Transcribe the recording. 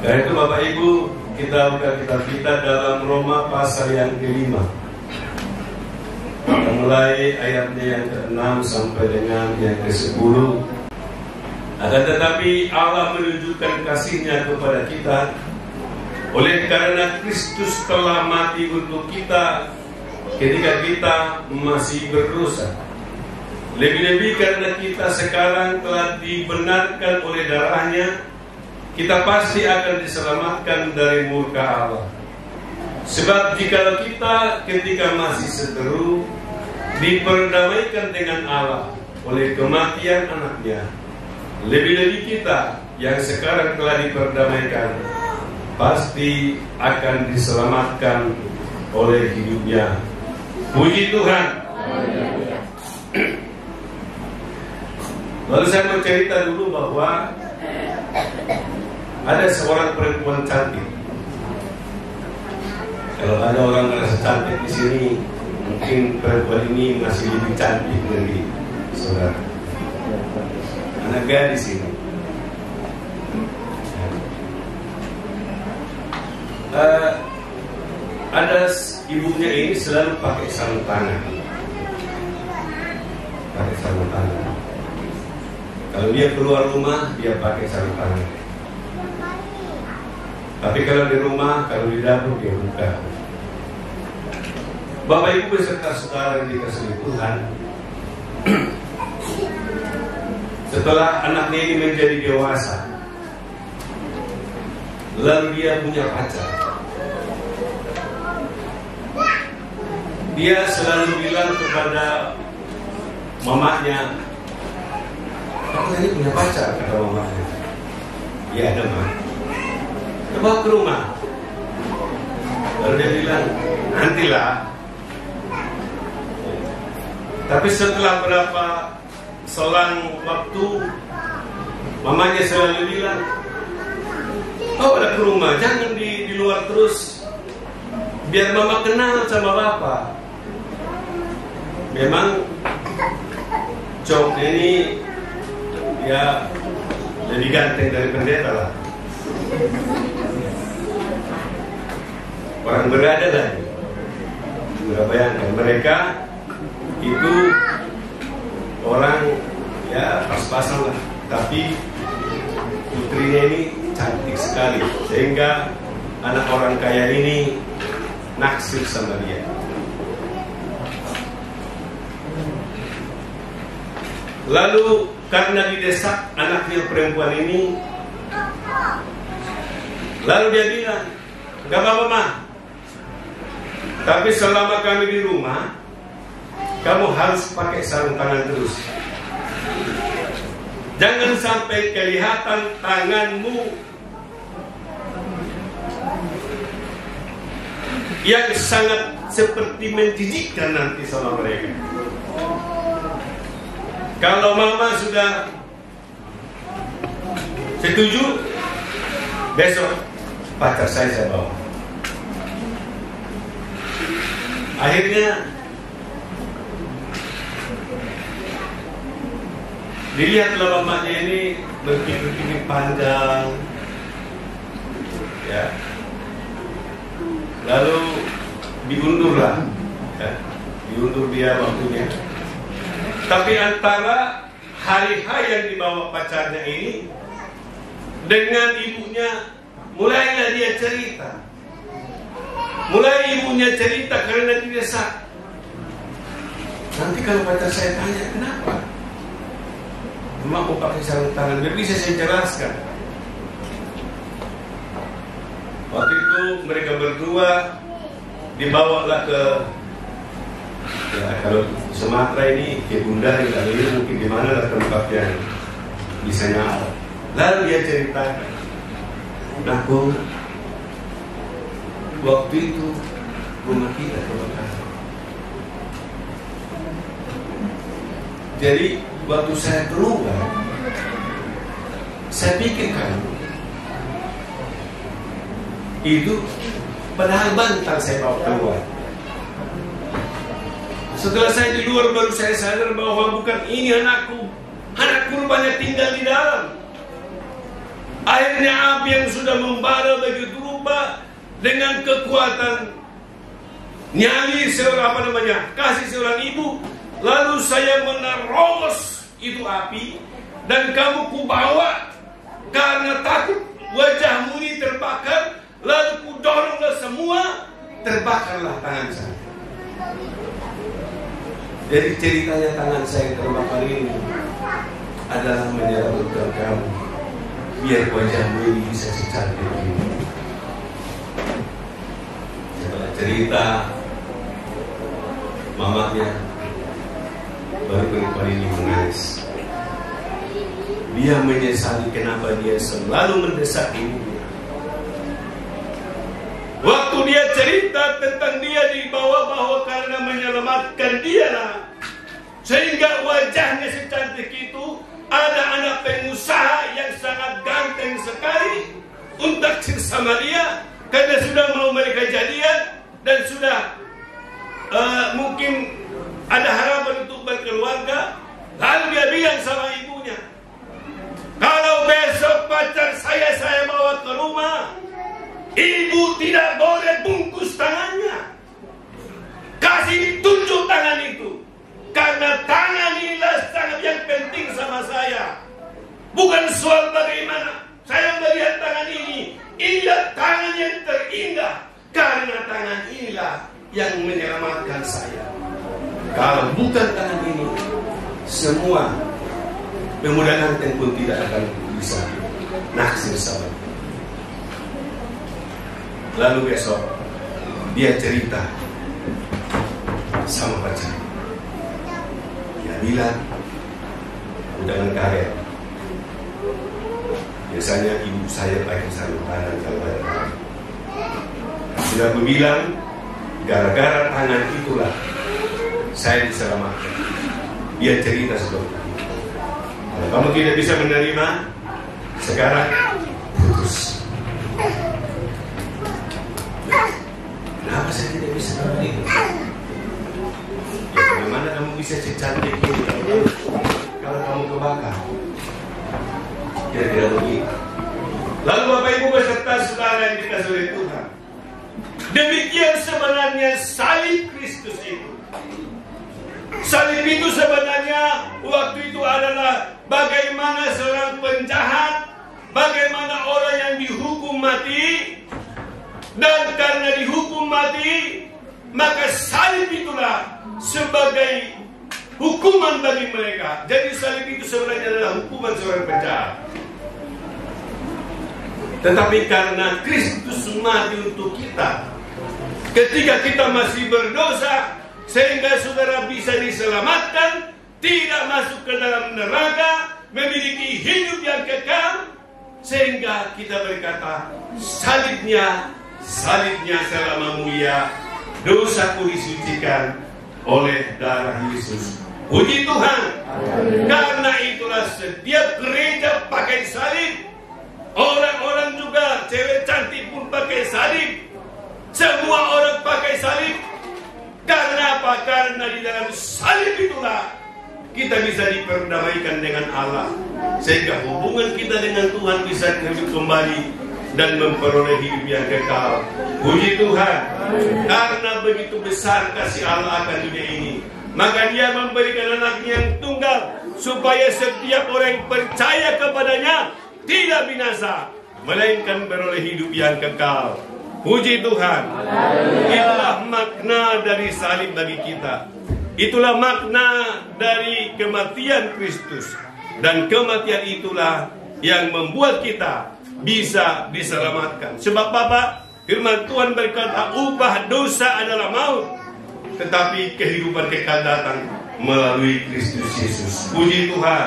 Karena itu Bapak Ibu, kita buka kitab kita dalam Roma pasal yang ke-5. Kita mulai ayatnya yang ke-6 sampai dengan yang ke-10. Akan tetapi Allah menunjukkan kasih-Nya kepada kita oleh karena Kristus telah mati untuk kita ketika kita masih berdosa. Lebih-lebih karena kita sekarang telah dibenarkan oleh darah-Nya, kita pasti akan diselamatkan dari murka Allah. Sebab jikalau kita ketika masih seteru diperdamaikan dengan Allah oleh kematian Anaknya, lebih-lebih kita yang sekarang telah diperdamaikan pasti akan diselamatkan oleh hidup-Nya. Puji Tuhan. Lalu saya mau cerita dulu bahwa ada seorang perempuan cantik. Kalau ada orang merasa cantik di sini, mungkin perempuan ini masih lebih cantik dari saudara. Anak gadis ini. Ada ibunya ini selalu pakai sarung tangan. Pakai sarung tangan. Kalau dia keluar rumah, dia pakai sarung tangan. Tapi kalau di rumah, kalau di dapur, dia buka. Bapak Ibu beserta saudara yang dikasihi Tuhan, setelah anaknya ini menjadi dewasa, lalu dia punya pacar. Dia selalu bilang kepada mamanya, "Kamu ini punya pacar," kata mamanya. "Iya ada, Ma." "Coba ke rumah." Lalu dia bilang, "Nantilah." Tapi setelah berapa selang waktu, mamanya selalu bilang, "Oh, udah ke rumah, jangan di luar terus, biar mama kenal sama bapak." Memang Cok ini ya lebih ganteng dari pendeta lah. Orang berada lagi. Sudah bayangkan mereka itu orang ya pas-pasan lah, tapi putrinya ini cantik sekali sehingga anak orang kaya ini naksir sama dia. Lalu karena didesak anaknya perempuan ini, lalu dia bilang, "Gak apa-apa, Ma, tapi selama kami di rumah, kamu harus pakai sarung tangan terus. Jangan sampai kelihatan tanganmu yang sangat seperti menjijikkan nanti sama mereka." Kalau mama sudah setuju, besok pacar saya bawa. Akhirnya dilihatlah mamanya ini berpikir-pikir panjang, ya. Lalu diundurlah, ya. Diundur dia waktunya. Tapi antara hari yang dibawa pacarnya ini dengan ibunya, mulailah dia cerita. Mulai ibunya cerita karena didesak. Nanti kalau pacar saya tanya, "Kenapa Mama mau pakai sarung tangan?" Biar bisa saya jelaskan. Waktu itu mereka berdua dibawalah ke, ya kalau Sumatera ini ke Bunda, ini mungkin di mana lah tempat yang bisa nyala. Lalu dia ceritakan, "Aku waktu itu rumah kita kebakaran. Jadi waktu saya keluar, saya pikirkan itu padahal bantal saya bawa keluar. Setelah saya di luar baru saya sadar bahwa bukan ini anakku. Anakku rupanya tinggal di dalam. Akhirnya api yang sudah membara begitu rupa dengan kekuatan nyali seorang kasih seorang ibu. Lalu saya menerobos itu api dan kamu kubawa karena takut wajahmu ini terbakar. Lalu kudoronglah semua, terbakarlah tangan saya. Jadi ceritanya tangan saya terbakar ini adalah menyelamatkan kamu, biar wajahmu ini bisa secantik ini. Setelah cerita, mamanya baru perempuan ini menangis. Dia menyesali kenapa dia selalu mendesak ibunya. Waktu dia cerita tentang dia dibawa bahwa karena menyelamatkan dia lah, sehingga wajahnya secantik itu. Ada anak pengusaha yang sangat ganteng sekali untuk sama dia, karena sudah mau mereka jadian dan sudah mungkin ada harapan untuk berkeluarga. Lalu dia bilang sama ibunya, kalau besok pacar saya bawa ke rumah, ibu tidak boleh bungkus tangannya. Kasih tunjuk tangan itu, karena tangan inilah sangat yang penting sama saya. Bukan soal bagaimana saya melihat tangan ini. Inilah tangan yang terindah, karena tangan inilah yang menyelamatkan saya. Kalau bukan tangan ini, semua pemuda ganteng pun tidak akan bisa naksir sama. Lalu besok dia cerita sama pacar. Dia bilang, jangan karet. Biasanya ibu saya pakai sarung tangan kalau ada karet. Sudah bilang, gara-gara tangan itulah saya diselamatkan. Dia cerita seperti itu. Kalau kamu tidak bisa menerima, sekarang putus. Kenapa saya tidak bisa menerima? Ya, bagaimana kamu bisa secantik ini kalau kamu kebakar? Kira-kira begitu. Lalu Bapak Ibu beserta saudara yang dikasihi oleh Tuhan, demikian sebenarnya salib Kristus itu. Salib itu sebenarnya waktu itu adalah bagaimana seorang penjahat, bagaimana orang yang dihukum mati, dan karena dihukum mati, maka salib itulah sebagai hukuman bagi mereka. Jadi salib itu sebenarnya adalah hukuman seorang penjahat. Tetapi karena Kristus mati untuk kita, ketika kita masih berdosa, sehingga saudara bisa diselamatkan, tidak masuk ke dalam neraka, memiliki hidup yang kekal, sehingga kita berkata, salibnya selama mulia, dosaku disucikan oleh darah Yesus. Puji Tuhan. Karena itulah setiap gereja pakai salib. Orang-orang juga, cewek cantik pun pakai salib. Semua orang pakai salib. Karena apa? Karena di dalam salib itulah kita bisa diperdamaikan dengan Allah, sehingga hubungan kita dengan Tuhan bisa kembali dan memperoleh hidup yang kekal. Puji Tuhan. Karena begitu besar kasih Allah akan dunia ini, maka Dia memberikan anaknya yang tunggal, supaya setiap orang yang percaya kepadanya tidak binasa, melainkan beroleh hidup yang kekal. Puji Tuhan. Itulah makna dari salib bagi kita. Itulah makna dari kematian Kristus. Dan kematian itulah yang membuat kita bisa diselamatkan. Sebab Bapak, firman Tuhan berkata, upah dosa adalah maut, tetapi kehidupan kekal datang melalui Kristus Yesus. Puji Tuhan.